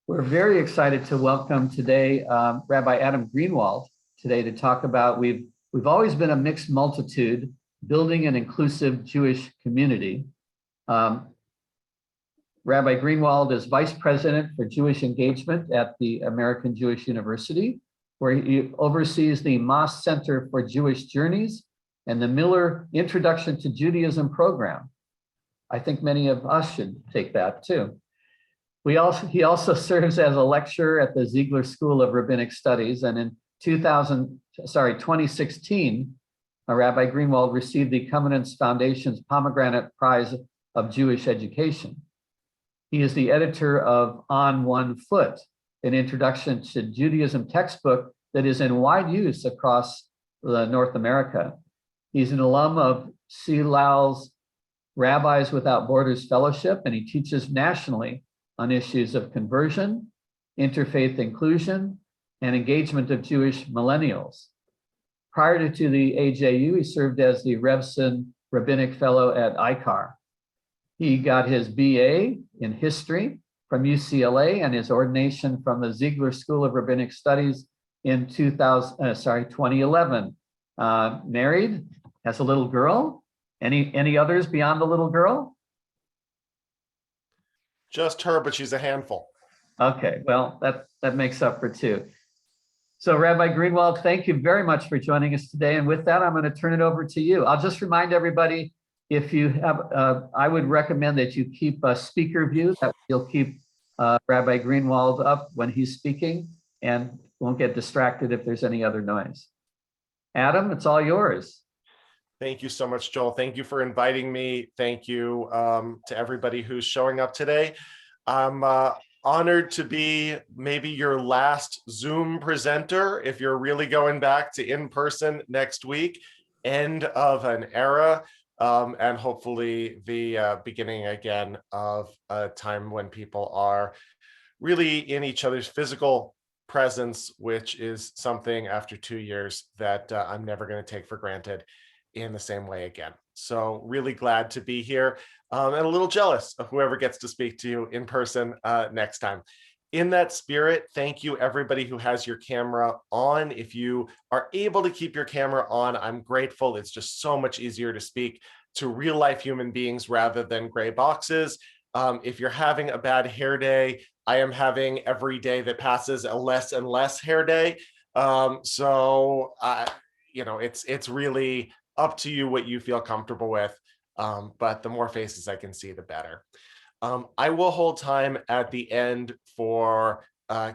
We're very excited to welcome today Rabbi Adam Greenwald today to talk about we've always been a mixed multitude, building an inclusive Jewish community. Rabbi Greenwald is Vice President for Jewish Engagement at the American Jewish University, where he oversees the Moss Center for Jewish Journeys and the Miller Introduction to Judaism program. I think many of us should take that too. He also serves as a lecturer at the Ziegler School of Rabbinic Studies, and in 2016, Rabbi Greenwald received the Covenants Foundation's Pomegranate Prize of Jewish Education. He is the editor of On One Foot, an introduction to Judaism textbook that is in wide use across North America. He's an alum of Silal's Rabbis Without Borders Fellowship, and he teaches nationally on issues of conversion, interfaith inclusion, and engagement of Jewish millennials. Prior to the AJU, he served as the Revson Rabbinic Fellow at ICAR. He got his BA in history from UCLA and his ordination from the Ziegler School of Rabbinic Studies in 2011. Married, has a little girl. Any others beyond the little girl? Just her, but she's a handful. Okay, well, that makes up for two. So Rabbi Greenwald, thank you very much for joining us today. And with that, I'm going to turn it over to you. I'll just remind everybody, if you have, I would recommend that you keep a speaker view, that you'll keep Rabbi Greenwald up when he's speaking and won't get distracted if there's any other noise. Adam, it's all yours. Thank you so much, Joel. Thank you for inviting me. Thank you to everybody who's showing up today. I'm honored to be maybe your last Zoom presenter, if you're really going back to in-person next week, end of an era, and hopefully the beginning again of a time when people are really in each other's physical presence, which is something after 2 years that I'm never going to take for granted in the same way again. So really glad to be here, and a little jealous of whoever gets to speak to you in person next time. In that spirit, thank you everybody who has your camera on. If you are able to keep your camera on, I'm grateful. It's just so much easier to speak to real life human beings rather than gray boxes. If you're having a bad hair day, I am having every day that passes a less and less hair day. It's really up to you what you feel comfortable with, but the more faces I can see, the better. I will hold time at the end for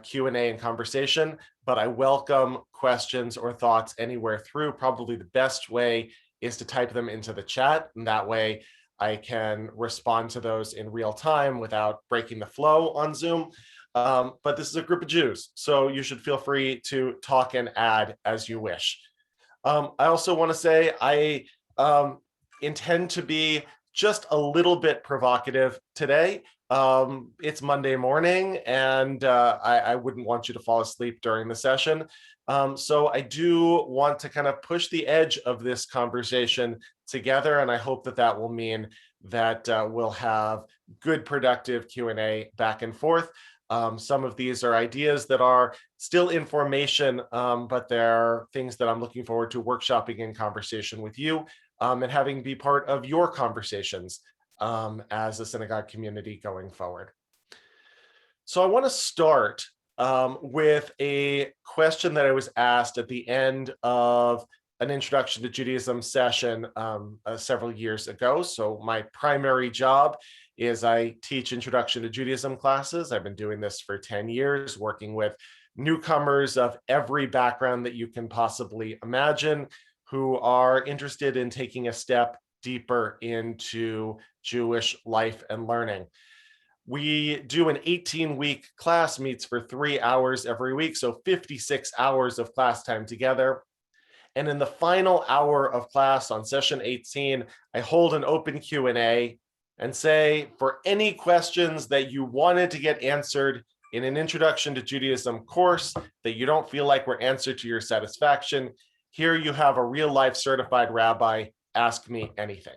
Q&A and conversation, but I welcome questions or thoughts anywhere through. Probably the best way is to type them into the chat, and that way I can respond to those in real time without breaking the flow on Zoom. But this is a group of Jews, so you should feel free to talk and add as you wish. I also want to say I intend to be just a little bit provocative today. It's Monday morning, and I wouldn't want you to fall asleep during the session. So I do want to kind of push the edge of this conversation together, and I hope that that will mean that we'll have good, productive Q&A back and forth. Some of these are ideas that are still information, but they're things that I'm looking forward to workshopping in conversation with you, and having be part of your conversations as a synagogue community going forward. So I want to start with a question that I was asked at the end of an Introduction to Judaism session several years ago. So my primary job is I teach Introduction to Judaism classes. I've been doing this for 10 years, working with newcomers of every background that you can possibly imagine, who are interested in taking a step deeper into Jewish life and learning. We do an 18-week class, meets for 3 hours every week, so 56 hours of class time together. And in the final hour of class on session 18, I hold an open Q&A and say, for any questions that you wanted to get answered in an Introduction to Judaism course that you don't feel like were answered to your satisfaction, here you have a real-life certified rabbi, ask me anything.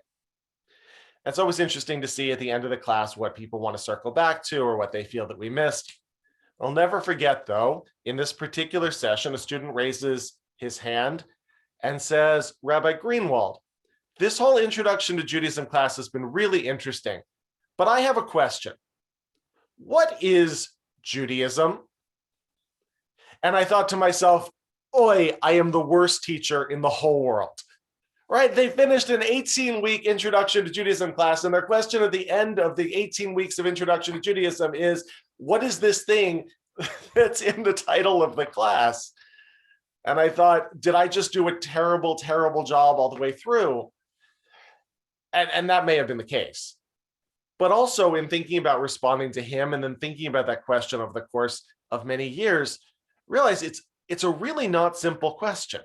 And it's always interesting to see at the end of the class what people want to circle back to or what they feel that we missed. I'll never forget, though, in this particular session, a student raises his hand and says, Rabbi Greenwald, this whole introduction to Judaism class has been really interesting, but I have a question. What is Judaism? And I thought to myself, oi, I am the worst teacher in the whole world. Right? They finished an 18-week introduction to Judaism class, and their question at the end of the 18 weeks of introduction to Judaism is, what is this thing that's in the title of the class? And I thought, did I just do a terrible, terrible job all the way through? And that may have been the case. But also in thinking about responding to him and then thinking about that question over the course of many years, realize it's a really not simple question.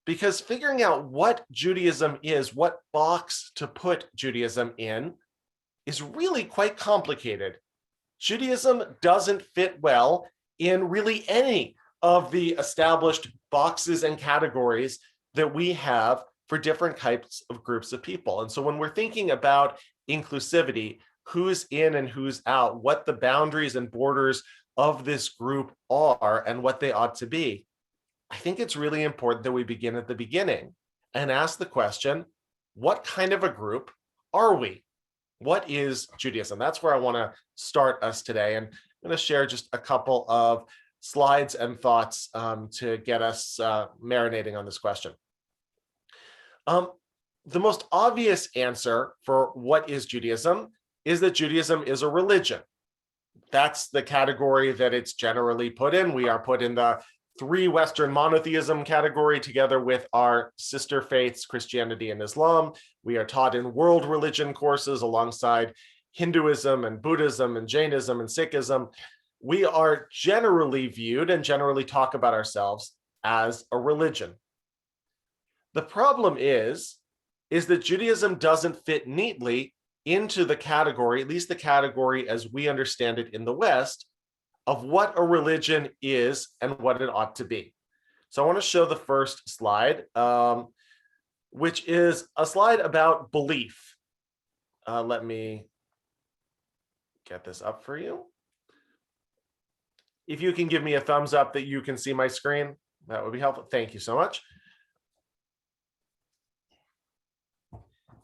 Because figuring out what Judaism is, what box to put Judaism in, is really quite complicated. Judaism doesn't fit well in really any of the established boxes and categories that we have for different types of groups of people. And so when we're thinking about inclusivity, who's in and who's out, what the boundaries and borders of this group are and what they ought to be, I think it's really important that we begin at the beginning and ask the question, what kind of a group are we? What is Judaism? That's where I want to start us today. And I'm going to share just a couple of slides and thoughts to get us marinating on this question. The most obvious answer for what is Judaism is that Judaism is a religion. That's the category that it's generally put in. We are put in the three Western monotheism category together with our sister faiths, Christianity and Islam. We are taught in world religion courses alongside Hinduism and Buddhism and Jainism and Sikhism. We are generally viewed and generally talk about ourselves as a religion. The problem is that Judaism doesn't fit neatly into the category, at least the category as we understand it in the West, of what a religion is and what it ought to be. So I want to show the first slide, which is a slide about belief. Let me get this up for you. If you can give me a thumbs up that you can see my screen, that would be helpful. Thank you so much.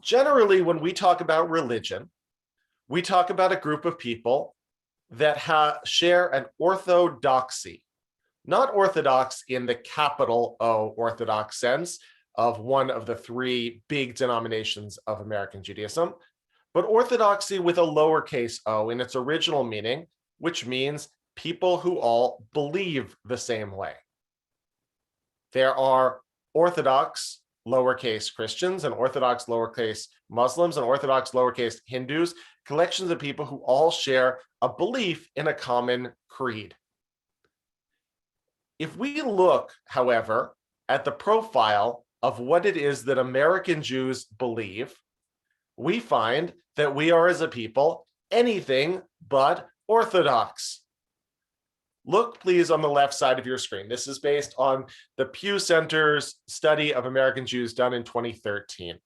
Generally, when we talk about religion, we talk about a group of people that share an orthodoxy, not orthodox in the capital O orthodox sense of one of the three big denominations of American Judaism, but orthodoxy with a lowercase o in its original meaning, which means people who all believe the same way. There are Orthodox lowercase Christians and Orthodox lowercase Muslims and Orthodox lowercase Hindus, collections of people who all share a belief in a common creed. If we look, however, at the profile of what it is that American Jews believe, we find that we are as a people anything but Orthodox. Look, please, on the left side of your screen. This is based on the Pew Center's study of American Jews done in 2013.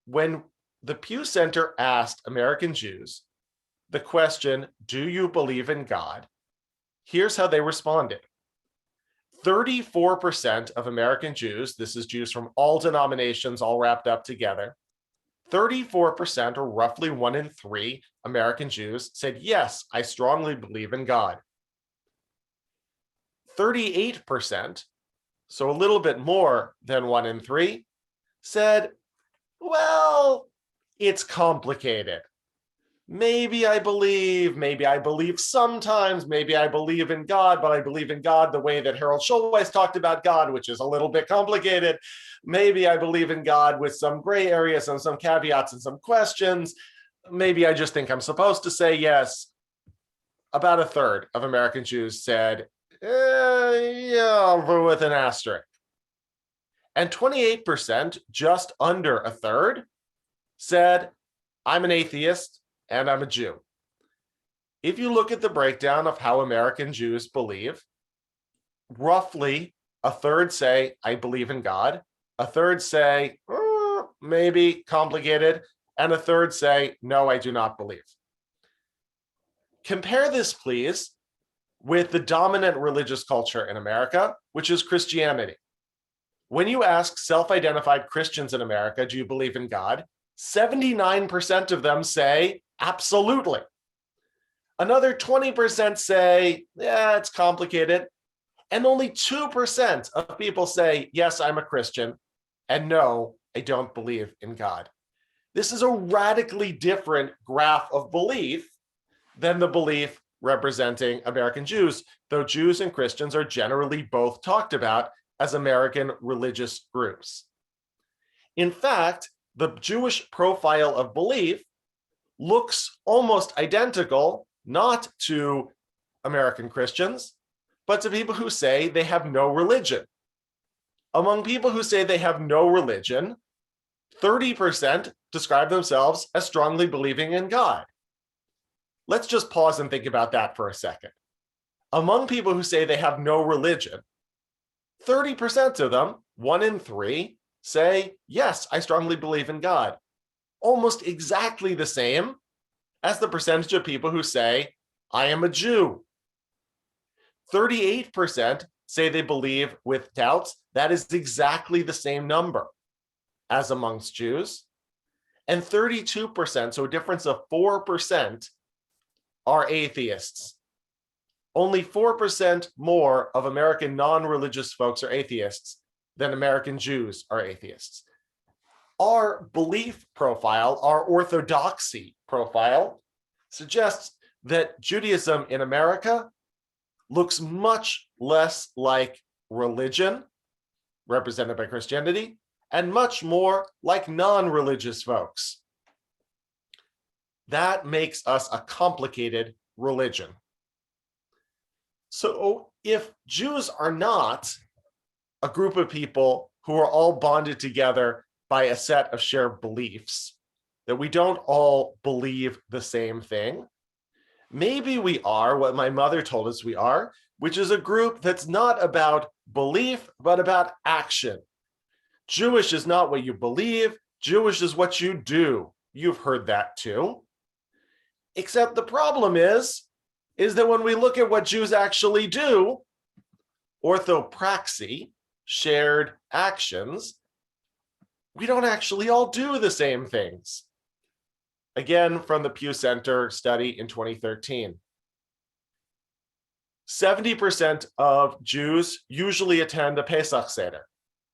When the Pew Center asked American Jews the question, do you believe in God? Here's how they responded. 34% of American Jews, this is Jews from all denominations all wrapped up together, 34%, or roughly 1 in 3 American Jews, said, yes, I strongly believe in God. 38%, so a little bit more than 1 in 3, said, well, it's complicated. Maybe I believe sometimes, maybe I believe in God, but I believe in God the way that Harold Schulweis talked about God, which is a little bit complicated. Maybe I believe in God with some gray areas and some caveats and some questions. Maybe I just think I'm supposed to say yes. About a third of American Jews said, yeah, but with an asterisk. And 28%, just under a third, said, I'm an atheist and I'm a Jew. If you look at the breakdown of how American Jews believe, roughly a third say, I believe in God. A third say, maybe complicated. and a third say, no, I do not believe. Compare this, please, with the dominant religious culture in America, which is Christianity. When you ask self-identified Christians in America, do you believe in God? 79% of them say, absolutely. Another 20% say, yeah, it's complicated. And only 2% of people say, yes, I'm a Christian, and no, I don't believe in God. This is a radically different graph of belief than the belief representing American Jews, though Jews and Christians are generally both talked about as American religious groups. In fact, the Jewish profile of belief looks almost identical, not to American Christians, but to people who say they have no religion. Among people who say they have no religion, 30% describe themselves as strongly believing in God. Let's just pause and think about that for a second. Among people who say they have no religion, 30% of them, 1 in 3, say, yes, I strongly believe in God. Almost exactly the same as the percentage of people who say, I am a Jew. 38% say they believe with doubts. That is exactly the same number as amongst Jews. And 32%, so a difference of 4%, are atheists. Only 4% more of American non-religious folks are atheists than American Jews are atheists. Our belief profile, our orthodoxy profile, suggests that Judaism in America looks much less like religion, represented by Christianity, and much more like non-religious folks. That makes us a complicated religion. So if Jews are not a group of people who are all bonded together by a set of shared beliefs, that we don't all believe the same thing, maybe we are what my mother told us we are, which is a group that's not about belief, but about action. Jewish is not what you believe, Jewish is what you do. You've heard that too. Except the problem is that when we look at what Jews actually do, orthopraxy, shared actions, we don't actually all do the same things. Again, from the Pew Center study in 2013. 70% of Jews usually attend a Pesach Seder.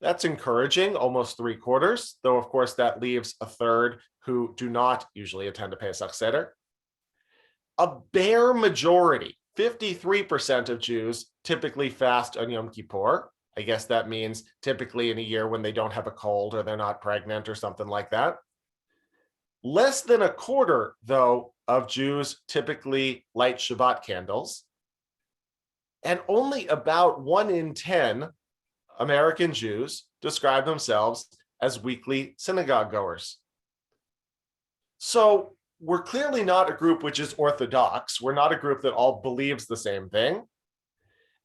That's encouraging, almost 3/4, though of course that leaves a third who do not usually attend a Pesach Seder. A bare majority, 53% of Jews typically fast on Yom Kippur. I guess that means typically in a year when they don't have a cold or they're not pregnant or something like that. Less than a quarter, though, of Jews typically light Shabbat candles. And only about 1 in 10 American Jews describe themselves as weekly synagogue goers. So we're clearly not a group which is orthodox. We're not a group that all believes the same thing.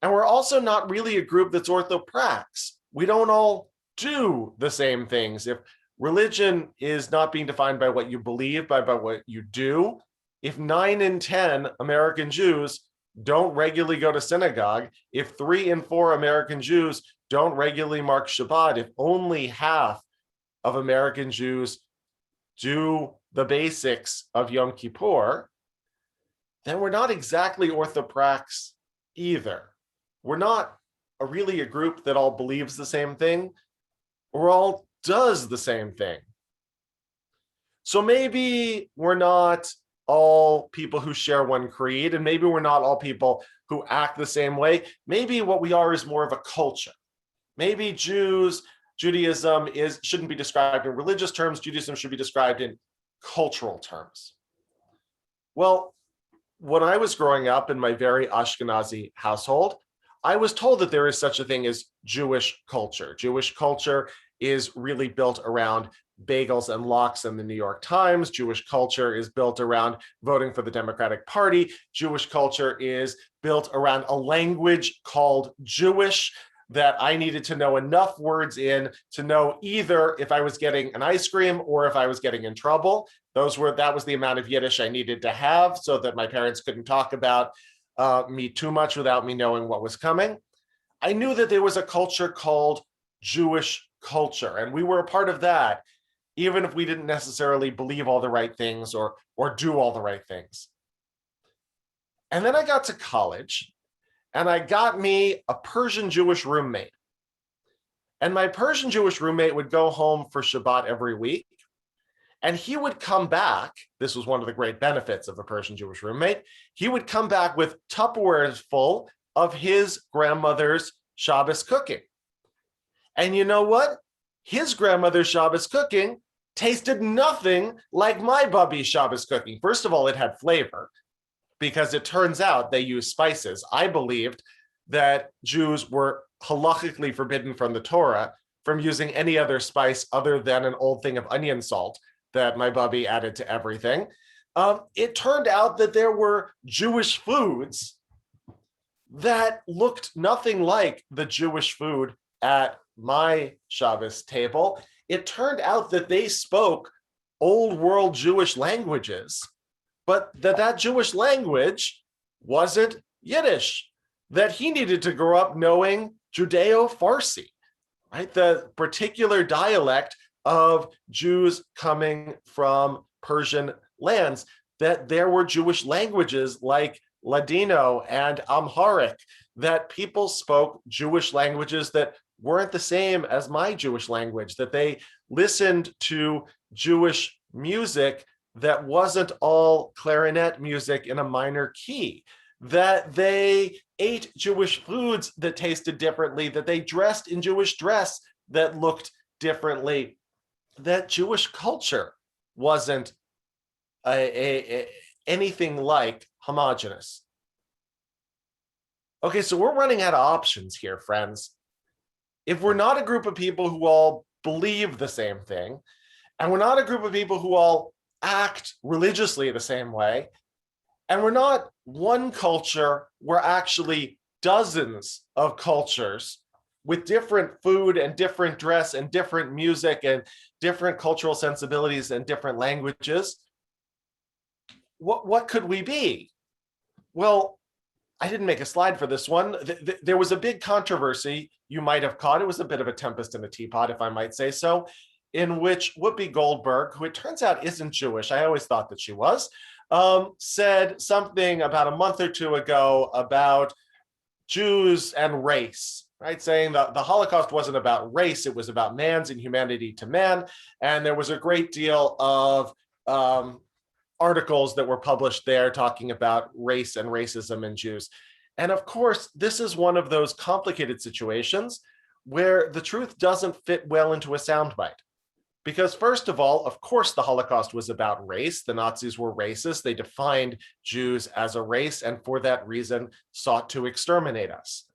And we're also not really a group that's orthoprax. We don't all do the same things. If religion is not being defined by what you believe, but by what you do, if 9 in 10 American Jews don't regularly go to synagogue, if 3 in 4 American Jews don't regularly mark Shabbat, if only half of American Jews do the basics of Yom Kippur, then we're not exactly orthoprax either. We're not really a group that all believes the same thing, or all does the same thing. So maybe we're not all people who share one creed, and maybe we're not all people who act the same way. Maybe what we are is more of a culture. Maybe Judaism shouldn't be described in religious terms. Judaism should be described in cultural terms. Well, when I was growing up in my very Ashkenazi household, I was told that there is such a thing as Jewish culture. Jewish culture is really built around bagels and lox in the New York Times. Jewish culture is built around voting for the Democratic Party. Jewish culture is built around a language called Jewish. that I needed to know enough words in to know either if I was getting an ice cream or if I was getting in trouble. That was the amount of Yiddish I needed to have so that my parents couldn't talk about me too much without me knowing what was coming. I knew that there was a culture called Jewish culture, and we were a part of that, even if we didn't necessarily believe all the right things or do all the right things. And then I got to college, and I got me a Persian Jewish roommate. And my Persian Jewish roommate would go home for Shabbat every week, and he would come back. This was one of the great benefits of a Persian Jewish roommate. He would come back with Tupperwares full of his grandmother's Shabbos cooking. And you know what? His grandmother's Shabbos cooking tasted nothing like my Bubby's Shabbos cooking. First of all, it had flavor because it turns out they use spices. I believed that Jews were halakhically forbidden from the Torah from using any other spice other than an old thing of onion salt that my Bubby added to everything. It turned out that there were Jewish foods that looked nothing like the Jewish food at my Shabbos table. It turned out that they spoke old world Jewish languages, but that Jewish language wasn't Yiddish, that he needed to grow up knowing Judeo-Farsi, right? The particular dialect of Jews coming from Persian lands, that there were Jewish languages like Ladino and Amharic, that people spoke Jewish languages that weren't the same as my Jewish language, that they listened to Jewish music that wasn't all clarinet music in a minor key, that they ate Jewish foods that tasted differently, that they dressed in Jewish dress that looked differently, that Jewish culture wasn't anything like homogenous. Okay, so we're running out of options here, friends. If we're not a group of people who all believe the same thing, and we're not a group of people who all act religiously the same way, and we're not one culture, we're actually dozens of cultures with different food and different dress and different music and different cultural sensibilities and different languages, what could we be? Well, I didn't make a slide for this one. There was a big controversy you might have caught. It was a bit of a tempest in a teapot, if I might say so, in which Whoopi Goldberg, who it turns out isn't Jewish, I always thought that she was, said something about a month or two ago about Jews and race, right? Saying that the Holocaust wasn't about race, it was about man's inhumanity to man. And there was a great deal of articles that were published there talking about race and racism and Jews. And of course, this is one of those complicated situations where the truth doesn't fit well into a soundbite. Because first of all, of course, the Holocaust was about race. The Nazis were racist. They defined Jews as a race and for that reason sought to exterminate us.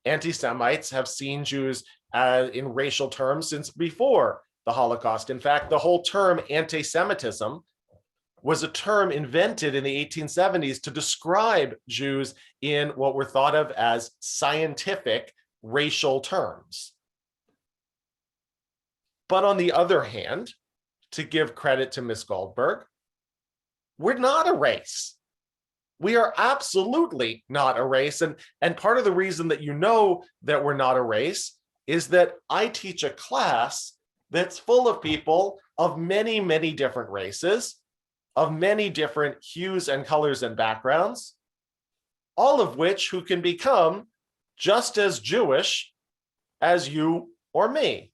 Anti-Semites have seen Jews in racial terms since before the Holocaust. In fact, the whole term anti-Semitism was a term invented in the 1870s to describe Jews in what were thought of as scientific racial terms. But on the other hand, to give credit to Ms. Goldberg, we're not a race. We are absolutely not a race. And part of the reason that you know that we're not a race is that I teach a class that's full of people of many, many different races, of many different hues and colors and backgrounds, all of which who can become just as Jewish as you or me.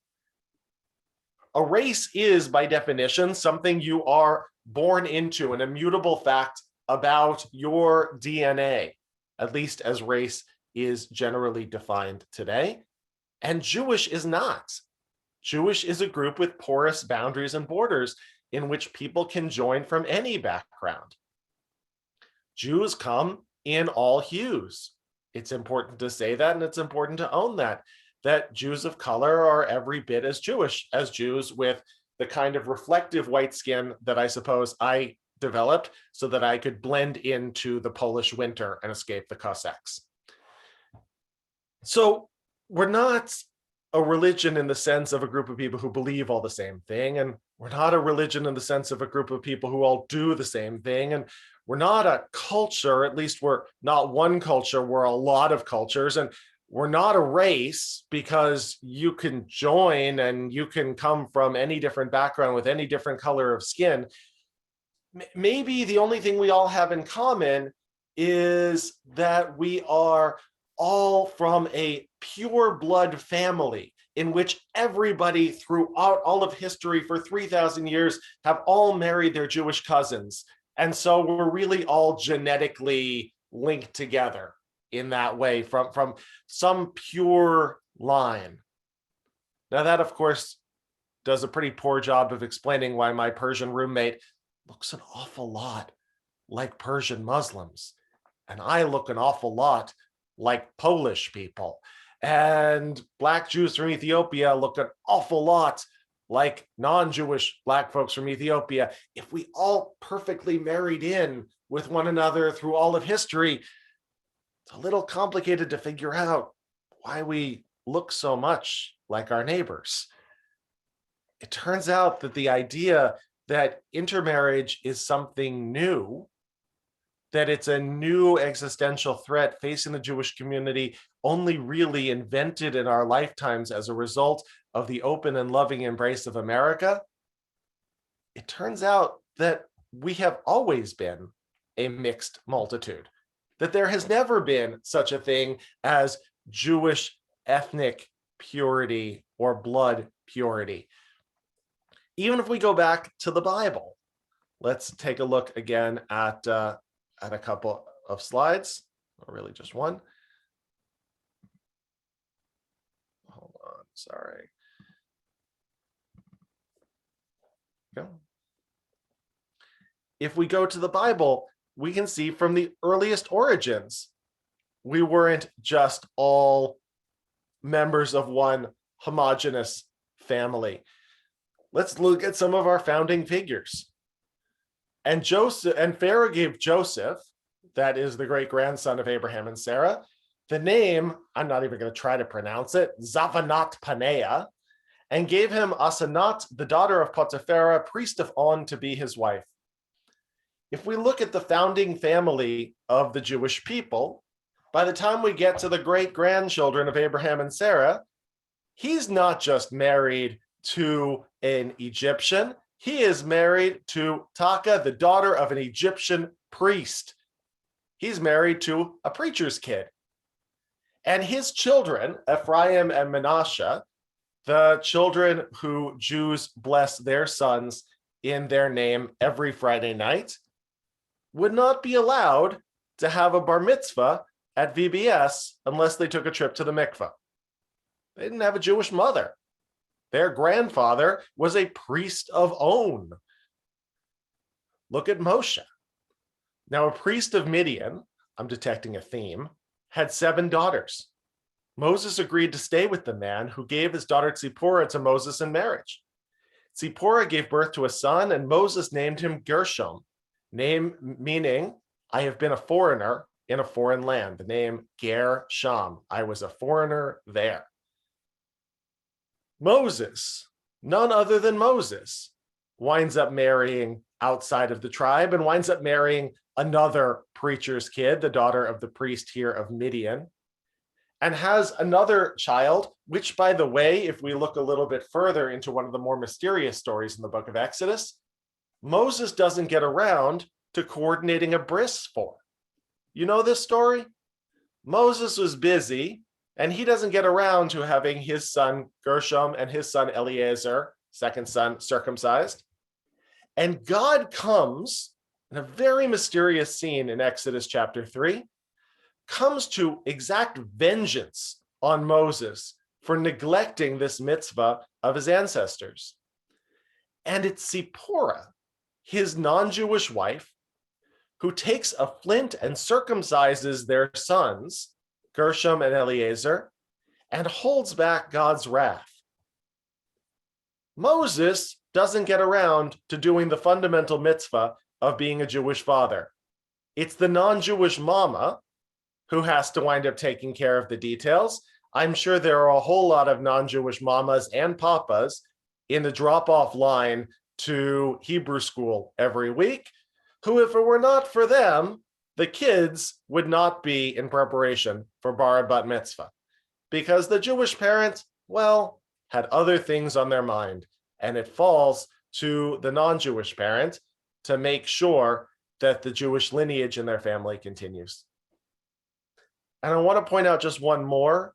A race is, by definition, something you are born into, an immutable fact about your DNA, at least as race is generally defined today. And Jewish is not. Jewish is a group with porous boundaries and borders in which people can join from any background. Jews come in all hues. It's important to say that, and it's important to own that Jews of color are every bit as Jewish as Jews with the kind of reflective white skin that I suppose I developed so that I could blend into the Polish winter and escape the Cossacks. So we're not a religion in the sense of a group of people who believe all the same thing. And we're not a religion in the sense of a group of people who all do the same thing. And we're not a culture, at least we're not one culture, we're a lot of cultures. And we're not a race, because you can join and you can come from any different background with any different color of skin. Maybe the only thing we all have in common is that we are all from a pure blood family in which everybody throughout all of history for 3,000 years have all married their Jewish cousins. And so we're really all genetically linked together in that way from some pure line. Now that, of course, does a pretty poor job of explaining why my Persian roommate looks an awful lot like Persian Muslims, and I look an awful lot like Polish people, and Black Jews from Ethiopia look an awful lot like non-Jewish Black folks from Ethiopia. If we all perfectly married in with one another through all of history, it's a little complicated to figure out why we look so much like our neighbors. It turns out that the idea that intermarriage is something new, that it's a new existential threat facing the Jewish community, only really invented in our lifetimes as a result of the open and loving embrace of America. It turns out that we have always been a mixed multitude, that there has never been such a thing as Jewish ethnic purity or blood purity. Even if we go back to the Bible, let's take a look again at a couple of slides, or really just one. Hold on, sorry. Go. If we go to the Bible, we can see from the earliest origins, we weren't just all members of one homogeneous family. Let's look at some of our founding figures. And Pharaoh gave Joseph, that is the great grandson of Abraham and Sarah, the name, I'm not even going to try to pronounce it, Zavanat Paneah, and gave him Asenat, the daughter of Potiphera, priest of On, to be his wife. If we look at the founding family of the Jewish people, by the time we get to the great grandchildren of Abraham and Sarah, he's not just married to an Egyptian, he is married to Taka, the daughter of an Egyptian priest. He's married to a preacher's kid. And his children, Ephraim and Manasseh, the children who Jews bless their sons in their name every Friday night, would not be allowed to have a bar mitzvah at VBS unless they took a trip to the mikveh. They didn't have a Jewish mother. Their grandfather was a priest of On. Look at Moshe. Now, a priest of Midian, I'm detecting a theme, had 7 daughters. Moses agreed to stay with the man who gave his daughter Tzipporah to Moses in marriage. Tzipporah gave birth to a son, and Moses named him Gershom, name meaning, I have been a foreigner in a foreign land. The name Ger-shom, I was a foreigner there. Moses, none other than Moses, winds up marrying outside of the tribe and winds up marrying another preacher's kid, the daughter of the priest here of Midian, and has another child, which, by the way, if we look a little bit further into one of the more mysterious stories in the book of Exodus, Moses doesn't get around to coordinating a bris for. You know this story? Moses was busy, and he doesn't get around to having his son Gershom and his son Eliezer, second son, circumcised. And God comes in a very mysterious scene in Exodus chapter 3, comes to exact vengeance on Moses for neglecting this mitzvah of his ancestors. And it's Tzipporah, his non-Jewish wife, who takes a flint and circumcises their sons, Gershom and Eliezer, and holds back God's wrath. Moses doesn't get around to doing the fundamental mitzvah of being a Jewish father. It's the non-Jewish mama who has to wind up taking care of the details. I'm sure there are a whole lot of non-Jewish mamas and papas in the drop-off line to Hebrew school every week, who, if it were not for them, the kids would not be in preparation for bar bat mitzvah, because the Jewish parents, well, had other things on their mind, and it falls to the non-Jewish parent to make sure that the Jewish lineage in their family continues. And I want to point out just one more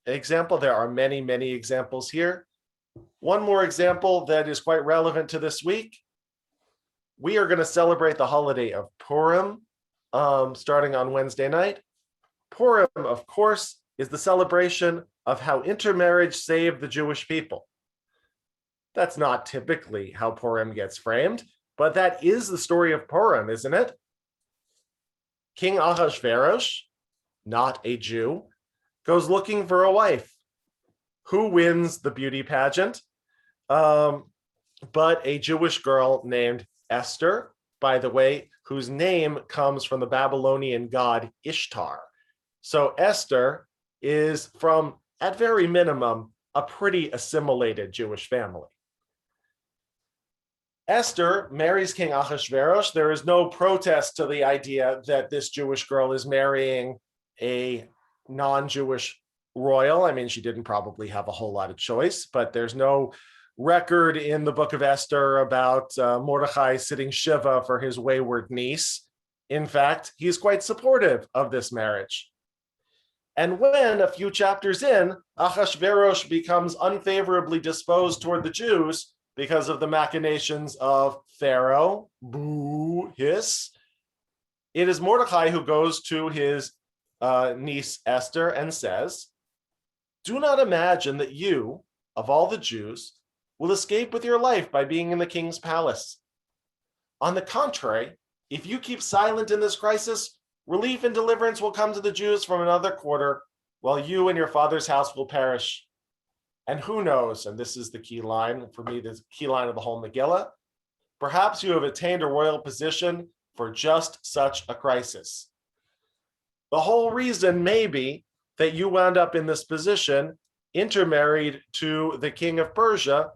example. There are many, many examples here. One more example that is quite relevant to this week. We are going to celebrate the holiday of Purim starting on Wednesday night. Purim, of course, is the celebration of how intermarriage saved the Jewish people. That's not typically how Purim gets framed, but that is the story of Purim, isn't it? King Ahasuerus, not a Jew, goes looking for a wife. Who wins the beauty pageant? But a Jewish girl named Esther, by the way, whose name comes from the Babylonian god Ishtar. So Esther is from, at very minimum, a pretty assimilated Jewish family. Esther marries King Ahasuerus. There is no protest to the idea that this Jewish girl is marrying a non-Jewish royal. I mean, she didn't probably have a whole lot of choice, but there's no record in the book of Esther about Mordecai sitting Shiva for his wayward niece. In fact, he's quite supportive of this marriage. And when, a few chapters in, Ahasuerus becomes unfavorably disposed toward the Jews because of the machinations of Pharaoh, boo, hiss, it is Mordecai who goes to his niece Esther and says, "Do not imagine that you, of all the Jews, will escape with your life by being in the king's palace. On the contrary, if you keep silent in this crisis, relief and deliverance will come to the Jews from another quarter, while you and your father's house will perish. And who knows," and this is the key line, for me, the key line of the whole Megillah, "perhaps you have attained a royal position for just such a crisis. The whole reason maybe that you wound up in this position, intermarried to the king of Persia,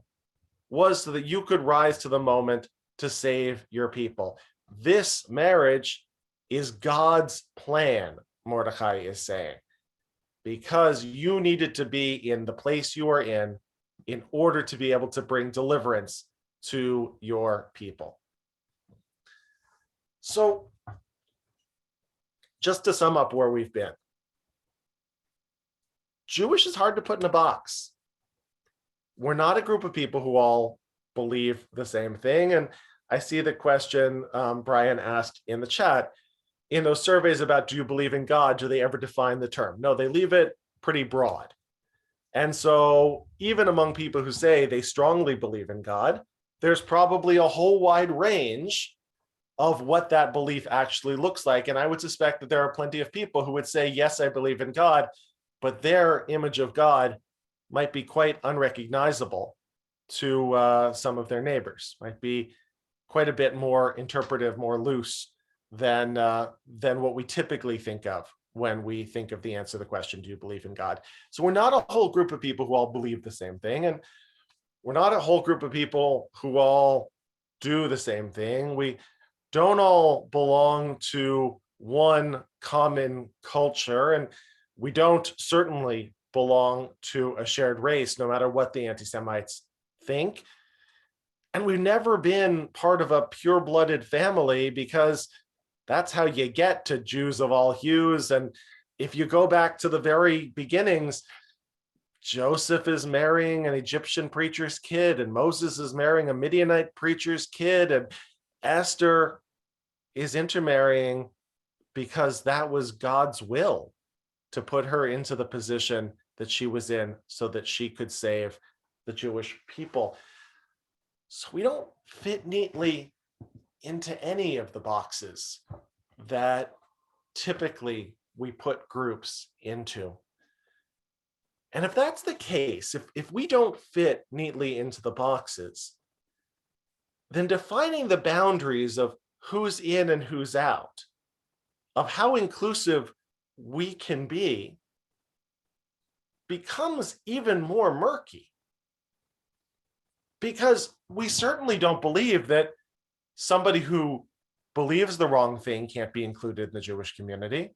was so that you could rise to the moment to save your people. This marriage is God's plan," Mordecai is saying, "because you needed to be in the place you are in order to be able to bring deliverance to your people." So, just to sum up where we've been, Jewish is hard to put in a box. We're not a group of people who all believe the same thing. And I see the question Brian asked in the chat, in those surveys about do you believe in God, do they ever define the term? No, they leave it pretty broad. And so even among people who say they strongly believe in God, there's probably a whole wide range of what that belief actually looks like. And I would suspect that there are plenty of people who would say, yes, I believe in God, but their image of God might be quite unrecognizable to some of their neighbors, might be quite a bit more interpretive, more loose than what we typically think of when we think of the answer to the question, do you believe in God? So we're not a whole group of people who all believe the same thing. And we're not a whole group of people who all do the same thing. We don't all belong to one common culture, and we don't certainly belong to a shared race, no matter what the anti-Semites think. And we've never been part of a pure-blooded family, because that's how you get to Jews of all hues. And if you go back to the very beginnings, Joseph is marrying an Egyptian preacher's kid, and Moses is marrying a Midianite preacher's kid, and Esther is intermarrying because that was God's will to put her into the position that she was in so that she could save the Jewish people. So we don't fit neatly into any of the boxes that typically we put groups into. And if that's the case, if we don't fit neatly into the boxes, then defining the boundaries of who's in and who's out, of how inclusive we can be, becomes even more murky. Because we certainly don't believe that somebody who believes the wrong thing can't be included in the Jewish community,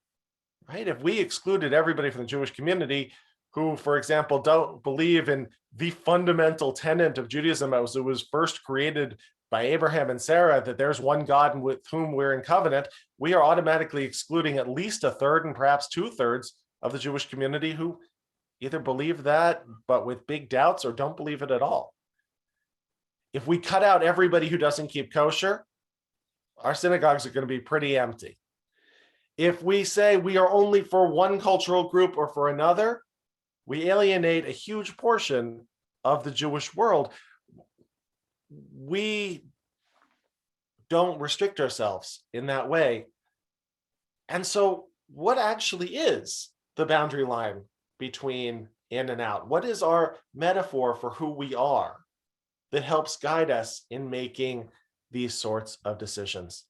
right? If we excluded everybody from the Jewish community who, for example, don't believe in the fundamental tenet of Judaism as it was first created by Abraham and Sarah, that there's one God with whom we're in covenant, we are automatically excluding at least a third and perhaps 2/3 of the Jewish community who either believe that, but with big doubts, or don't believe it at all. If we cut out everybody who doesn't keep kosher, our synagogues are going to be pretty empty. If we say we are only for one cultural group or for another, we alienate a huge portion of the Jewish world. We don't restrict ourselves in that way. And so what actually is the boundary line between in and out? What is our metaphor for who we are that helps guide us in making these sorts of decisions?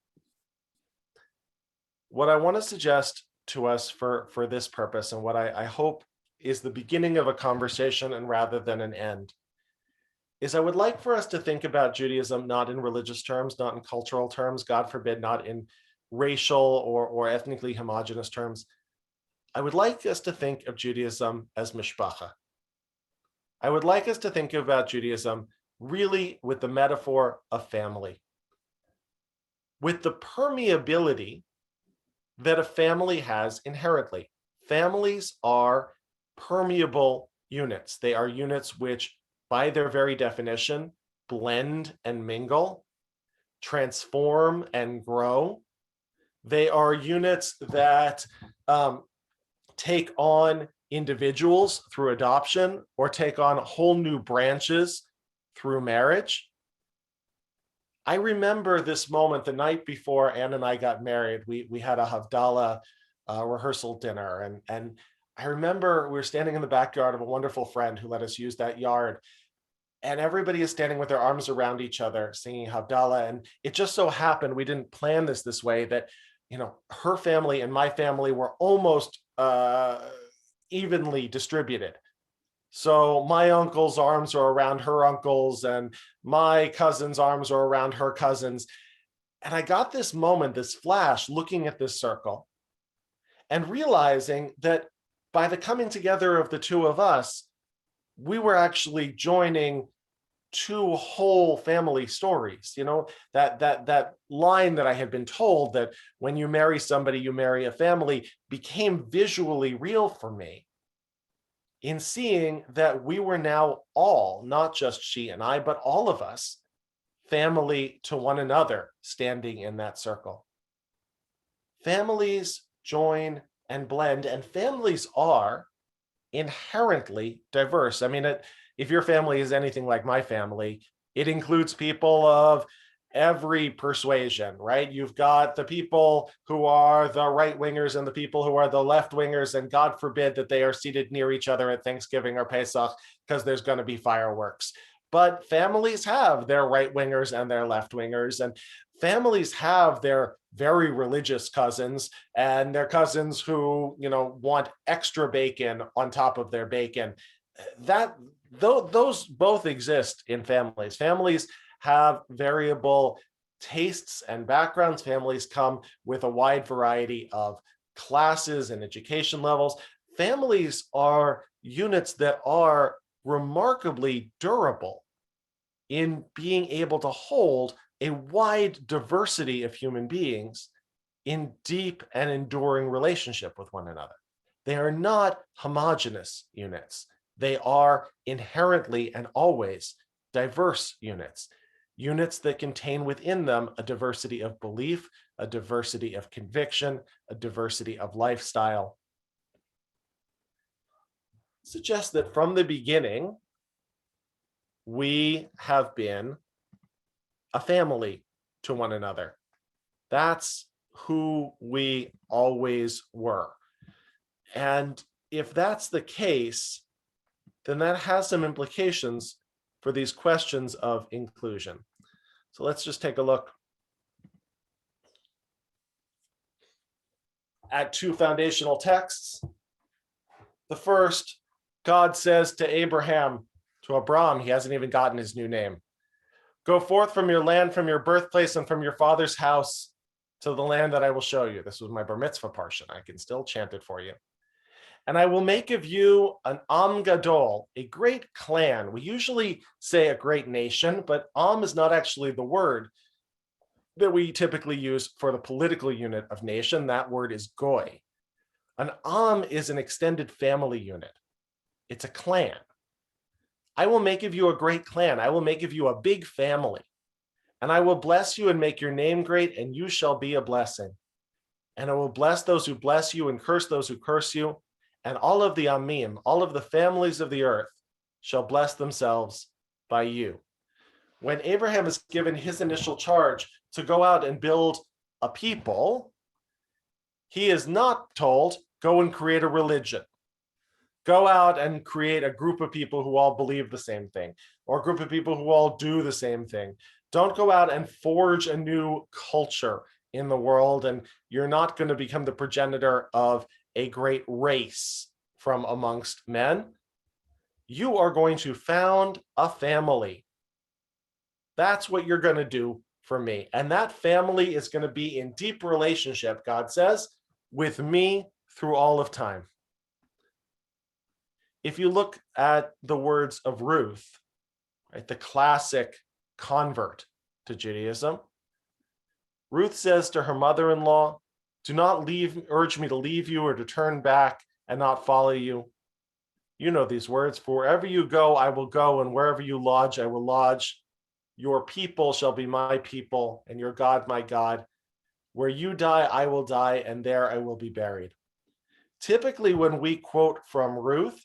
What I want to suggest to us for this purpose, and what I hope is the beginning of a conversation and rather than an end, is I would like for us to think about Judaism not in religious terms, not in cultural terms, God forbid, not in racial or ethnically homogenous terms. I would like us to think of Judaism as mishpacha. I would like us to think about Judaism really with the metaphor of family, with the permeability that a family has inherently. Families are permeable units. They are units which, by their very definition, blend and mingle, transform and grow. They are units that take on individuals through adoption or take on whole new branches through marriage. I remember this moment the night before Ann and I got married. We had a Havdalah rehearsal dinner, and I remember we were standing in the backyard of a wonderful friend who let us use that yard, and everybody is standing with their arms around each other singing Havdalah. And it just so happened, we didn't plan this way, that her family and my family were almost evenly distributed. So my uncle's arms are around her uncles, and my cousin's arms are around her cousins. And I got this moment, this flash, looking at this circle and realizing that by the coming together of the two of us, we were actually joining two whole family stories. That line that I had been told, that when you marry somebody, you marry a family, became visually real for me in seeing that we were now all, not just she and I, but all of us, family to one another, standing in that circle. Families join and blend, and families are inherently diverse. I mean, if your family is anything like my family, it includes people of every persuasion, right? You've got the people who are the right wingers and the people who are the left wingers, and God forbid that they are seated near each other at Thanksgiving or Pesach because there's going to be fireworks. But families have their right wingers and their left wingers, and families have their very religious cousins and their cousins who, want extra bacon on top of their bacon. Those both exist in families. Families have variable tastes and backgrounds. Families come with a wide variety of classes and education levels. Families are units that are remarkably durable in being able to hold a wide diversity of human beings in deep and enduring relationship with one another. They are not homogeneous units. They are inherently and always diverse units that contain within them a diversity of belief, a diversity of conviction, a diversity of lifestyle. Suggests that from the beginning, we have been a family to one another. That's who we always were. And if that's the case, then that has some implications for these questions of inclusion. So let's just take a look at two foundational texts. The first God says to Abraham, to Abram, he hasn't even gotten his new name, go forth from your land, from your birthplace, and from your father's house to the land that I will show you. This was my bar mitzvah portion. I can still chant it for you. And I will make of you an Am Gadol, a great clan. We usually say a great nation, but Am is not actually the word that we typically use for the political unit of nation. That word is goy. An Am is an extended family unit. It's a clan. I will make of you a great clan. I will make of you a big family. And I will bless you and make your name great, and you shall be a blessing. And I will bless those who bless you and curse those who curse you. And all of the Amim, all of the families of the earth, shall bless themselves by you. When Abraham is given his initial charge to go out and build a people, he is not told, go and create a religion. Go out and create a group of people who all believe the same thing, or a group of people who all do the same thing. Don't go out and forge a new culture in the world, and you're not going to become the progenitor of a great race from amongst men. You are going to found a family. That's what you're going to do for me. And that family is going to be in deep relationship, God says, with me through all of time. If you look at the words of Ruth, right, the classic convert to Judaism, Ruth says to her mother-in-law, do not urge me to leave you or to turn back and not follow you. You know these words, for wherever you go, I will go, and wherever you lodge, I will lodge. Your people shall be my people, and your God, my God. Where you die, I will die, and there I will be buried. Typically, when we quote from Ruth,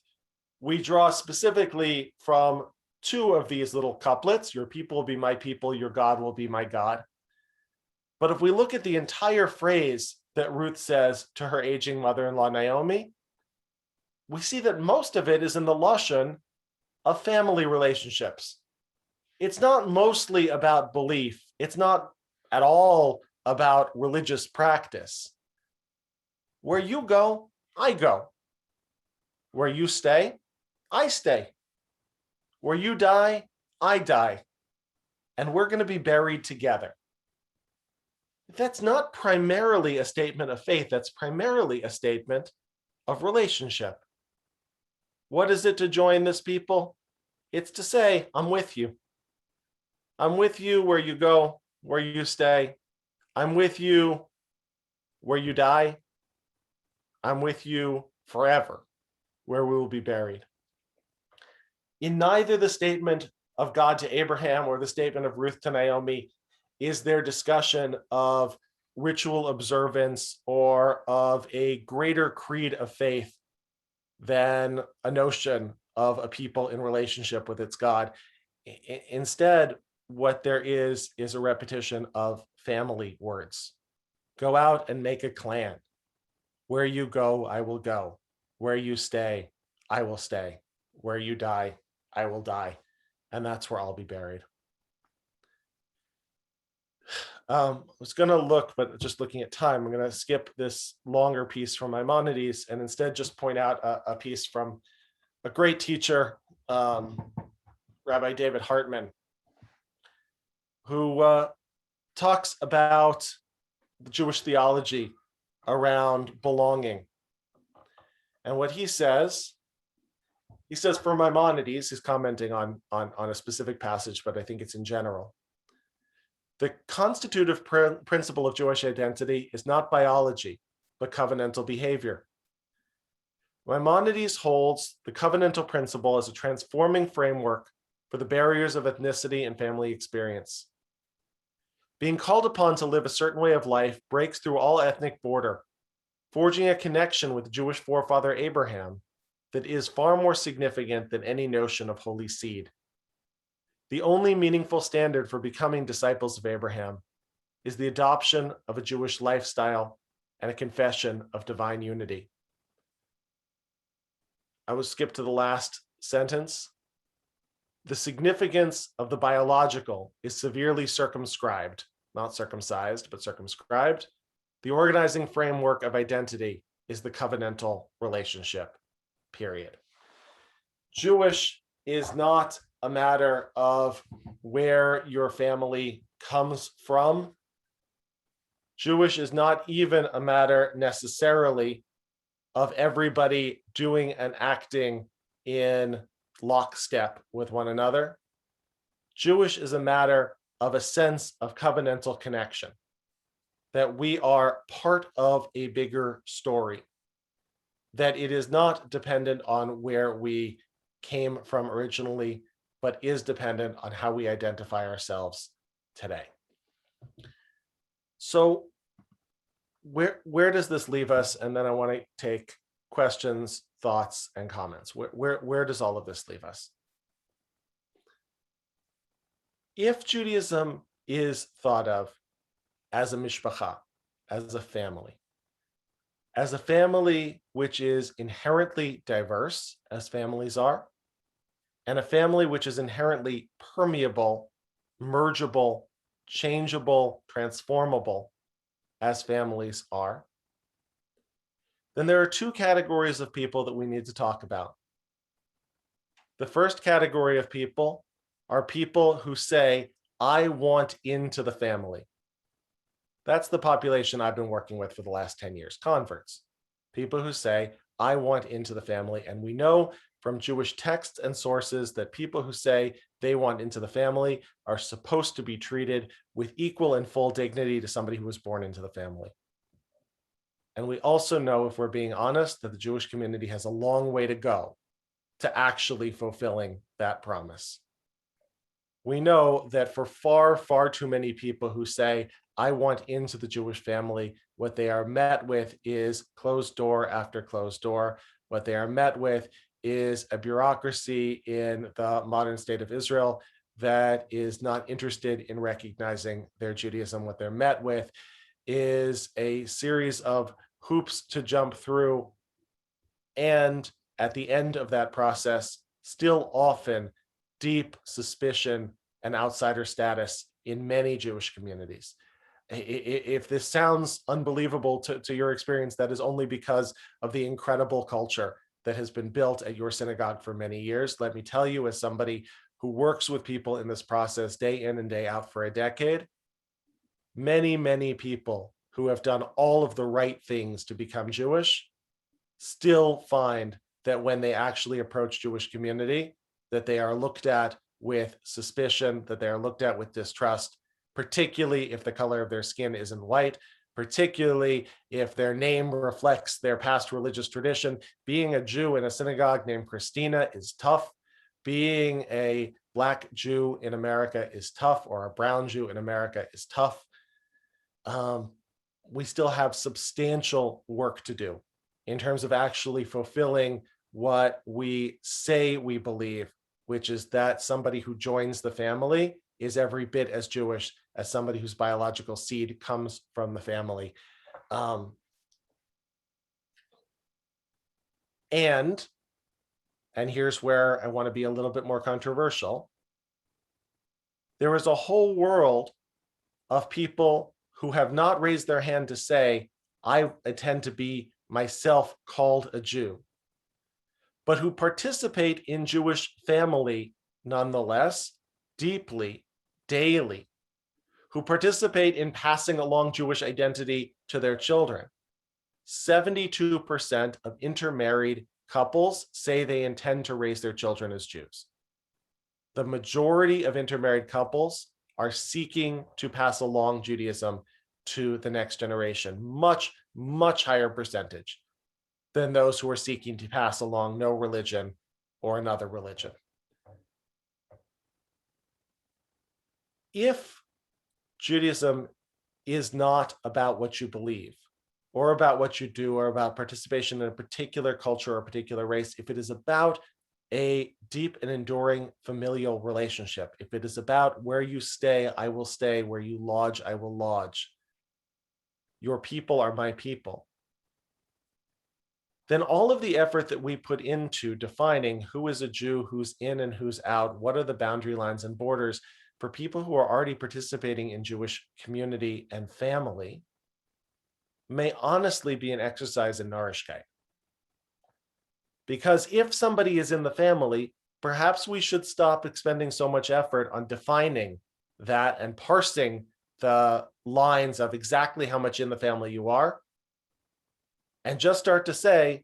we draw specifically from two of these little couplets. Your people will be my people, your God will be my God. But if we look at the entire phrase that Ruth says to her aging mother-in-law, Naomi, we see that most of it is in the lashon of family relationships. It's not mostly about belief. It's not at all about religious practice. Where you go, I go. Where you stay, I stay. Where you die, I die. And we're going to be buried together. That's not primarily a statement of faith. That's primarily a statement of relationship. What is it to join this people? It's to say, I'm with you. I'm with you where you go, where you stay. I'm with you where you die. I'm with you forever, where we will be buried. In neither the statement of God to Abraham or the statement of Ruth to Naomi is there discussion of ritual observance or of a greater creed of faith than a notion of a people in relationship with its God. Instead, what there is a repetition of family words. Go out and make a clan. Where you go, I will go. Where you stay, I will stay. Where you die, I will die. And that's where I'll be buried. I was going to look, but just looking at time, I'm going to skip this longer piece from Maimonides and instead just point out a piece from a great teacher, Rabbi David Hartman, who talks about the Jewish theology around belonging. And what he says for Maimonides, he's commenting on a specific passage, but I think it's in general. The constitutive principle of Jewish identity is not biology, but covenantal behavior. Maimonides holds the covenantal principle as a transforming framework for the barriers of ethnicity and family experience. Being called upon to live a certain way of life breaks through all ethnic border, forging a connection with Jewish forefather Abraham that is far more significant than any notion of holy seed. The only meaningful standard for becoming disciples of Abraham is the adoption of a Jewish lifestyle and a confession of divine unity. I will skip to the last sentence. The significance of the biological is severely circumscribed, not circumcised, but circumscribed. The organizing framework of identity is the covenantal relationship, period. Jewish is not a matter of where your family comes from. Jewish is not even a matter necessarily of everybody doing and acting in lockstep with one another. Jewish is a matter of a sense of covenantal connection, that we are part of a bigger story, that it is not dependent on where we came from originally, but is dependent on how we identify ourselves today. So where does this leave us? And then I want to take questions, thoughts, and comments. Where does all of this leave us? If Judaism is thought of as a mishpacha, as a family which is inherently diverse, as families are, and a family which is inherently permeable, mergeable, changeable, transformable, as families are, then there are two categories of people that we need to talk about. The first category of people are people who say, I want into the family. That's the population I've been working with for the last 10 years, converts. People who say, I want into the family. And we know from Jewish texts and sources that people who say they want into the family are supposed to be treated with equal and full dignity to somebody who was born into the family. And we also know, if we're being honest, that the Jewish community has a long way to go to actually fulfilling that promise. We know that for far, far too many people who say, I want into the Jewish family, what they are met with is closed door after closed door. What they are met with is a bureaucracy in the modern state of Israel that is not interested in recognizing their Judaism. What they're met with is a series of hoops to jump through. And at the end of that process, still often deep suspicion and outsider status in many Jewish communities. If this sounds unbelievable to your experience, that is only because of the incredible culture that has been built at your synagogue for many years. Let me tell you, as somebody who works with people in this process day in and day out for a decade, many, many people who have done all of the right things to become Jewish still find that when they actually approach Jewish community, that they are looked at with suspicion, that they are looked at with distrust, particularly if the color of their skin isn't white, particularly if their name reflects their past religious tradition. Being a Jew in a synagogue named Christina is tough. Being a Black Jew in America is tough, or a brown Jew in America is tough. We still have substantial work to do in terms of actually fulfilling what we say we believe, which is that somebody who joins the family is every bit as Jewish as somebody whose biological seed comes from the family. And here's where I want to be a little bit more controversial. There is a whole world of people who have not raised their hand to say, I intend to be myself called a Jew, but who participate in Jewish family nonetheless, deeply, daily, who participate in passing along Jewish identity to their children. 72% of intermarried couples say they intend to raise their children as Jews. The majority of intermarried couples are seeking to pass along Judaism to the next generation, much, much higher percentage than those who are seeking to pass along no religion or another religion. If Judaism is not about what you believe, or about what you do, or about participation in a particular culture or a particular race, if it is about a deep and enduring familial relationship, if it is about where you stay, I will stay, where you lodge, I will lodge, your people are my people, then all of the effort that we put into defining who is a Jew, who's in and who's out, what are the boundary lines and borders for people who are already participating in Jewish community and family, may honestly be an exercise in narishkeit. Because if somebody is in the family, perhaps we should stop expending so much effort on defining that and parsing the lines of exactly how much in the family you are, and just start to say,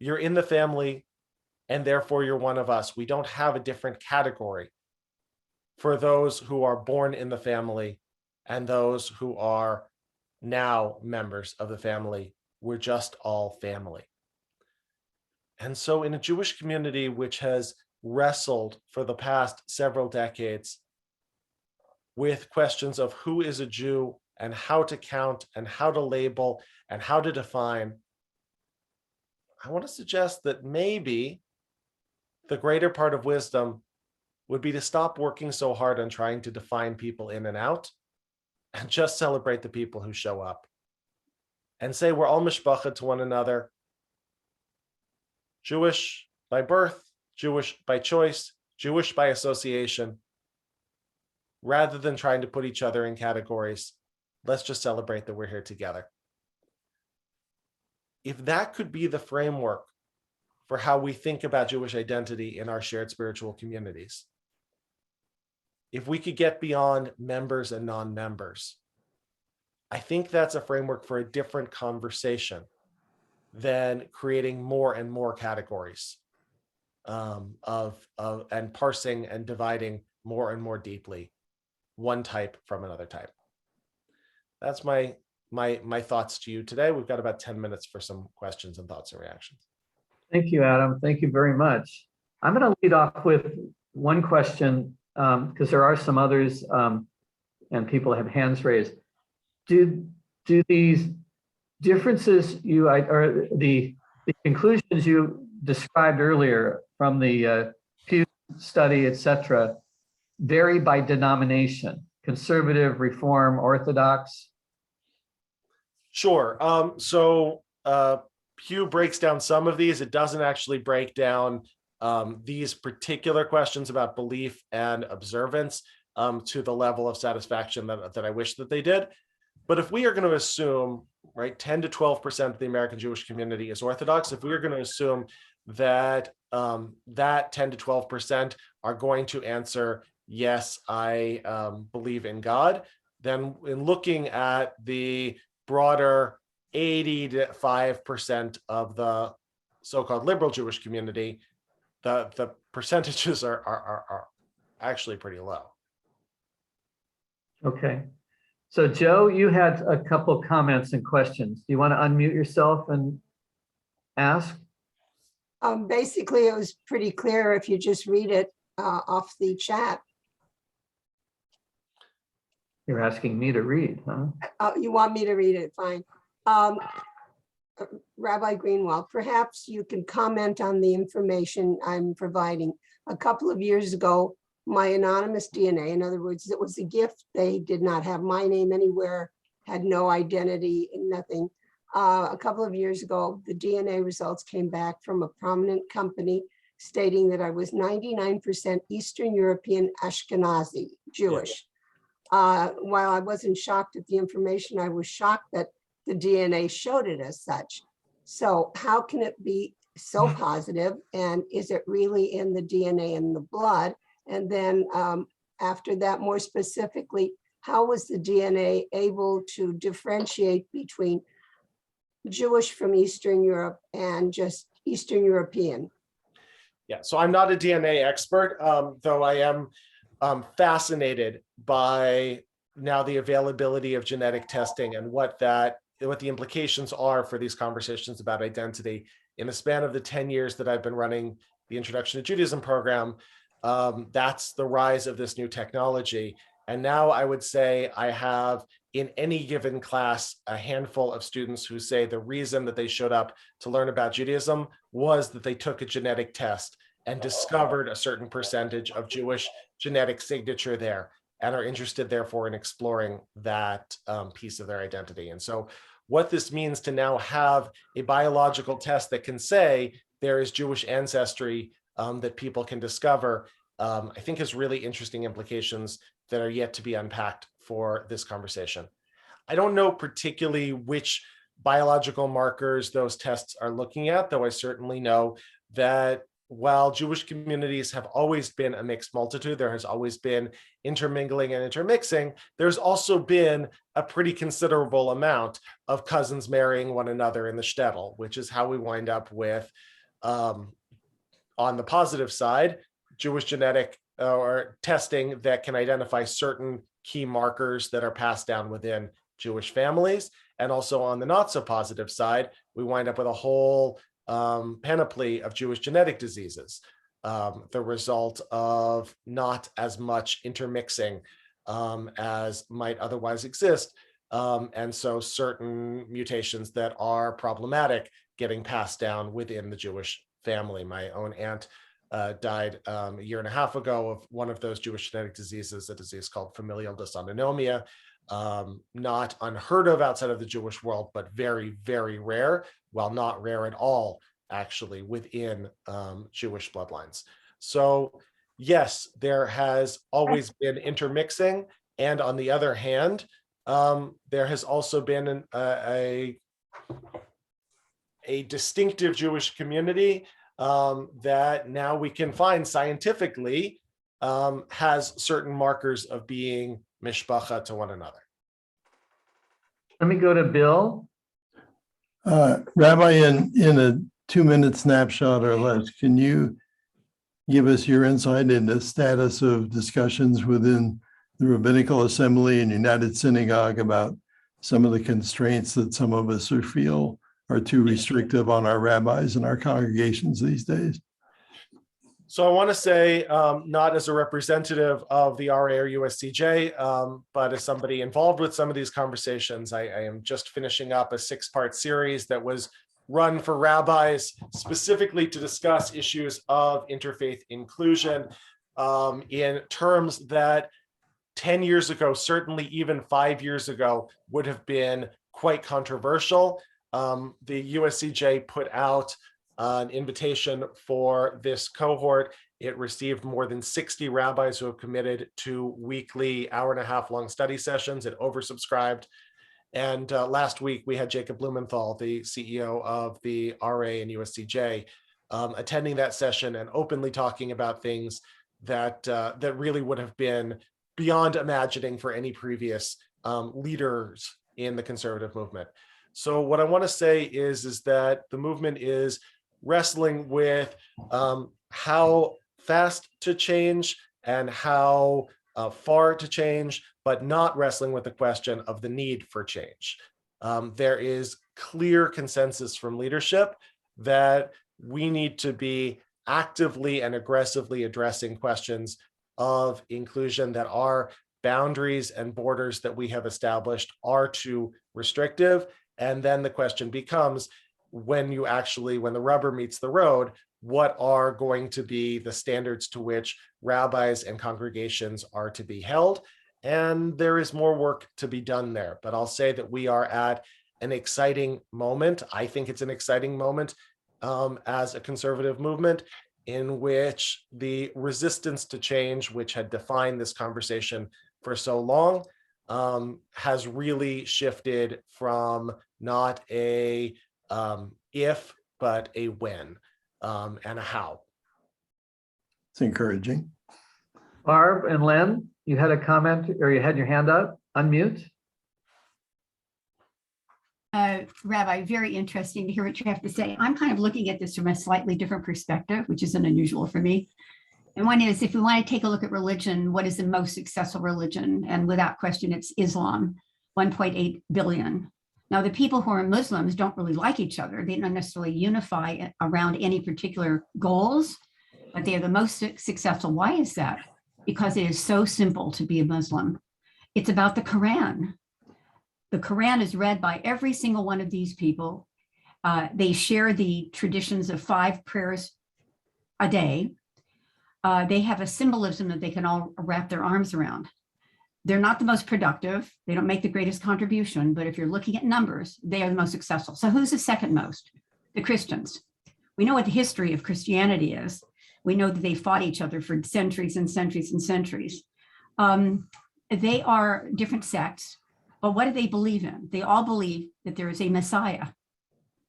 you're in the family and therefore you're one of us. We don't have a different category for those who are born in the family and those who are now members of the family. We're just all family. And so in a Jewish community which has wrestled for the past several decades with questions of who is a Jew and how to count and how to label and how to define, I want to suggest that maybe the greater part of wisdom would be to stop working so hard on trying to define people in and out and just celebrate the people who show up and say we're all mishpacha to one another, Jewish by birth, Jewish by choice, Jewish by association. Rather than trying to put each other in categories, let's just celebrate that we're here together. If that could be the framework for how we think about Jewish identity in our shared spiritual communities, if we could get beyond members and non-members, I think that's a framework for a different conversation than creating more and more categories and parsing and dividing more and more deeply one type from another type. That's my thoughts to you today. We've got about 10 minutes for some questions and thoughts and reactions. Thank you, Adam. Thank you very much. I'm going to lead off with one question because there are some others and people have hands raised. Do these differences or the conclusions you described earlier from the Pew study, et cetera, vary by denomination, conservative, reform, orthodox? Sure. So Pew breaks down some of these. It doesn't actually break down these particular questions about belief and observance to the level of satisfaction that I wish that they did. But if we are going to assume, right, 10 to 12% of the American Jewish community is Orthodox, if we are going to assume that that 10 to 12% are going to answer, yes, I believe in God, then in looking at the broader 85% of the so-called liberal Jewish community, the percentages are actually pretty low. Okay. So Joe, you had a couple comments and questions. Do you want to unmute yourself and ask? Basically, it was pretty clear if you just read it off the chat. You're asking me to read, huh? You want me to read it? Fine. Rabbi Greenwald, perhaps you can comment on the information I'm providing. A couple of years ago, my anonymous DNA, in other words, it was a gift. They did not have my name anywhere, had no identity, nothing. A couple of years ago, the DNA results came back from a prominent company stating that I was 99% Eastern European Ashkenazi Jewish. Yeah. While I wasn't shocked at the information, I was shocked that the DNA showed it as such. So how can it be so positive? And is it really in the DNA in the blood? And then after that, more specifically, how was the DNA able to differentiate between Jewish from Eastern Europe and just Eastern European? Yeah, so I'm not a DNA expert, though I am fascinated by now the availability of genetic testing and what the implications are for these conversations about identity. In the span of the 10 years that I've been running the Introduction to Judaism program, that's the rise of this new technology. And now I would say I have in any given class a handful of students who say the reason that they showed up to learn about Judaism was that they took a genetic test and discovered a certain percentage of Jewish genetic signature there and are interested therefore in exploring that piece of their identity. And so what this means to now have a biological test that can say there is Jewish ancestry that people can discover, I think has really interesting implications that are yet to be unpacked for this conversation. I don't know particularly which biological markers those tests are looking at, though I certainly know that while Jewish communities have always been a mixed multitude, there has always been intermingling and intermixing, there's also been a pretty considerable amount of cousins marrying one another in the shtetl, which is how we wind up with, on the positive side, Jewish genetic or testing that can identify certain key markers that are passed down within Jewish families. And also on the not so positive side, we wind up with a whole panoply of Jewish genetic diseases, the result of not as much intermixing as might otherwise exist. And so certain mutations that are problematic getting passed down within the Jewish family. My own aunt died a year and a half ago of one of those Jewish genetic diseases, a disease called familial dysautonomia. Not unheard of outside of the Jewish world, but very, very rare, while not rare at all, actually, within Jewish bloodlines. So yes, there has always been intermixing. And on the other hand, there has also been a distinctive Jewish community that now we can find scientifically has certain markers of being mishpacha to one another. Let me go to Bill. Rabbi, in a 2-minute snapshot or less, can you give us your insight into status of discussions within the Rabbinical Assembly and United Synagogue about some of the constraints that some of us feel are too restrictive on our rabbis and our congregations these days? So I want to say, not as a representative of the RA or USCJ, but as somebody involved with some of these conversations, I am just finishing up a 6-part series that was run for rabbis specifically to discuss issues of interfaith inclusion in terms that 10 years ago, certainly even 5 years ago, would have been quite controversial. The USCJ put out an invitation for this cohort. It received more than 60 rabbis who have committed to weekly 1.5-hour long study sessions. It oversubscribed. And last week we had Jacob Blumenthal, the CEO of the RA and USCJ, attending that session and openly talking about things that that really would have been beyond imagining for any previous leaders in the conservative movement. So what I want to say is that the movement is wrestling with how fast to change and how far to change, but not wrestling with the question of the need for change. There is clear consensus from leadership that we need to be actively and aggressively addressing questions of inclusion, that our boundaries and borders that we have established are too restrictive. And then the question becomes, when the rubber meets the road, what are going to be the standards to which rabbis and congregations are to be held? And there is more work to be done there. But I'll say that we are at an exciting moment. I think it's an exciting moment as a conservative movement in which the resistance to change, which had defined this conversation for so long, has really shifted from not a if, but a when and a how. It's encouraging. Barb and Len, you had a comment or you had your hand up, unmute. Rabbi, very interesting to hear what you have to say. I'm kind of looking at this from a slightly different perspective, which isn't unusual for me. And one is, if we want to take a look at religion, what is the most successful religion? And without question, it's Islam, 1.8 billion. Now, the people who are Muslims don't really like each other. They don't necessarily unify around any particular goals, but they are the most successful. Why is that? Because it is so simple to be a Muslim. It's about the Quran. The Quran is read by every single one of these people. They share the traditions of 5 prayers a day. They have a symbolism that they can all wrap their arms around. They're not the most productive. They don't make the greatest contribution, but if you're looking at numbers, they are the most successful. So who's the second most? The Christians. We know what the history of Christianity is. We know that they fought each other for centuries and centuries and centuries. They are different sects, but what do they believe in? They all believe that there is a Messiah.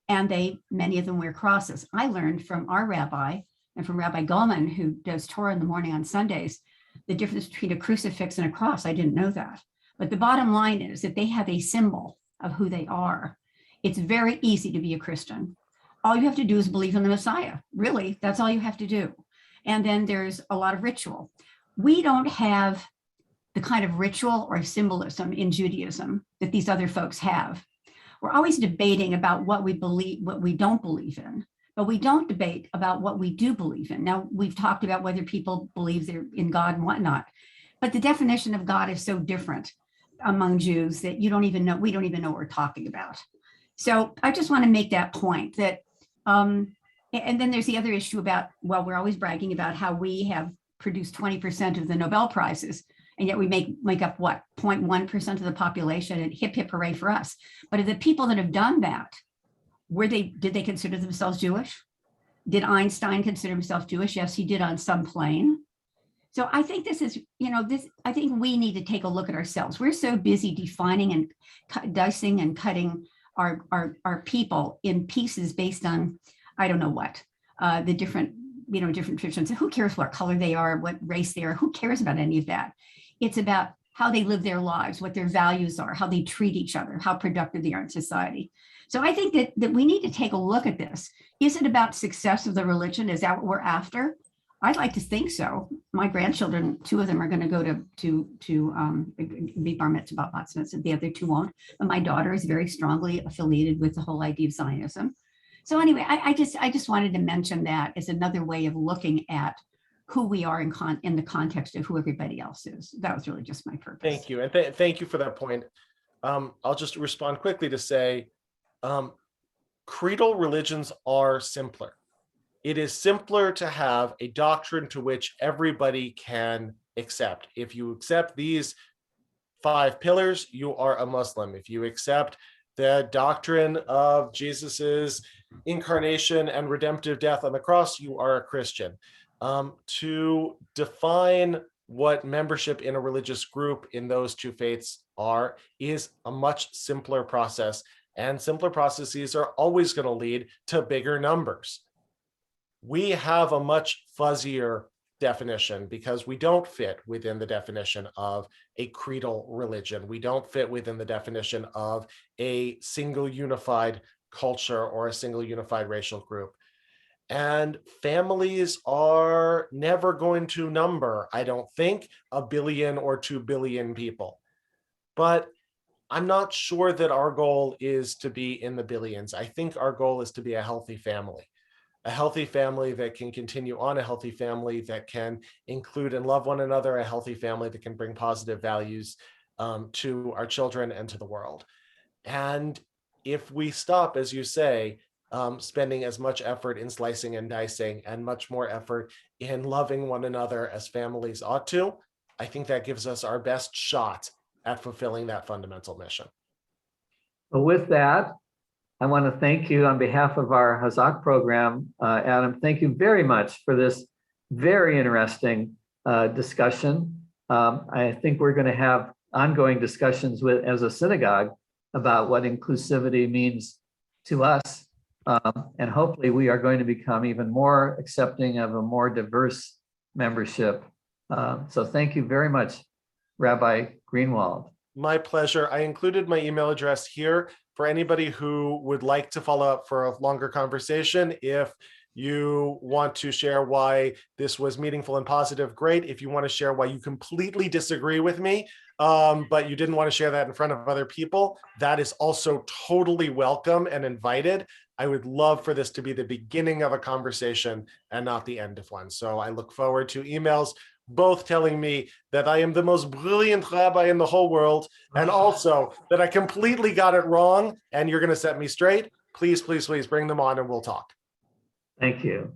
and many of them wear crosses. I learned from our rabbi and from Rabbi Goldman, who does Torah in the morning on Sundays, the difference between a crucifix and a cross. I didn't know that. But the bottom line is that they have a symbol of who they are. It's very easy to be a Christian. All you have to do is believe in the Messiah. Really, that's all you have to do. And then there's a lot of ritual. We don't have the kind of ritual or symbolism in Judaism that these other folks have. We're always debating about what we believe, what we don't believe in, but we don't debate about what we do believe in. Now, we've talked about whether people believe they're in God and whatnot, but the definition of God is so different among Jews that we don't even know what we're talking about. So I just want to make that point that, and then there's the other issue about, well, we're always bragging about how we have produced 20% of the Nobel Prizes, and yet we make up what, 0.1% of the population, and hip, hip, hooray for us. But of the people that have done that, did they consider themselves Jewish? Did Einstein consider himself Jewish? Yes, he did on some plane. So I think this is, I think we need to take a look at ourselves. We're so busy defining and dicing and cutting our people in pieces based on, I don't know what, the different traditions. Who cares what color they are, what race they are? Who cares about any of that? It's about how they live their lives, what their values are, how they treat each other, how productive they are in society. So I think that we need to take a look at this. Is it about success of the religion? Is that what we're after? I'd like to think so. My grandchildren, 2 of them are going to go to be bar mitzvah, bat mitzvah. The other 2 won't. But my daughter is very strongly affiliated with the whole idea of Zionism. So anyway, I just wanted to mention that as another way of looking at who we are in the context of who everybody else is. That was really just my purpose. Thank you. And thank you for that point. I'll just respond quickly to say, creedal religions are simpler. It is simpler to have a doctrine to which everybody can accept. If you accept these 5 pillars, you are a Muslim. If you accept the doctrine of Jesus's incarnation and redemptive death on the cross, you are a Christian. To define what membership in a religious group in those 2 faiths are is a much simpler process, and simpler processes are always going to lead to bigger numbers. We have a much fuzzier definition because we don't fit within the definition of a creedal religion. We don't fit within the definition of a single unified culture or a single unified racial group. And families are never going to number, I don't think, 1 billion or 2 billion people. But I'm not sure that our goal is to be in the billions. I think our goal is to be a healthy family that can continue on, a healthy family that can include and love one another, a healthy family that can bring positive values to our children and to the world. And if we stop, as you say, spending as much effort in slicing and dicing and much more effort in loving one another as families ought to, I think that gives us our best shot at fulfilling that fundamental mission. Well, with that, I want to thank you on behalf of our Hazak program. Adam, thank you very much for this very interesting discussion. I think we're going to have ongoing discussions as a synagogue about what inclusivity means to us. And hopefully we are going to become even more accepting of a more diverse membership. So thank you very much, Rabbi Greenwald. My pleasure. I included my email address here for anybody who would like to follow up for a longer conversation. If you want to share why this was meaningful and positive, great. If you want to share why you completely disagree with me, but you didn't want to share that in front of other people, that is also totally welcome and invited. I would love for this to be the beginning of a conversation and not the end of one. So I look forward to emails, both telling me that I am the most brilliant rabbi in the whole world, and also that I completely got it wrong and you're going to set me straight. Please, please, please bring them on and we'll talk. Thank you.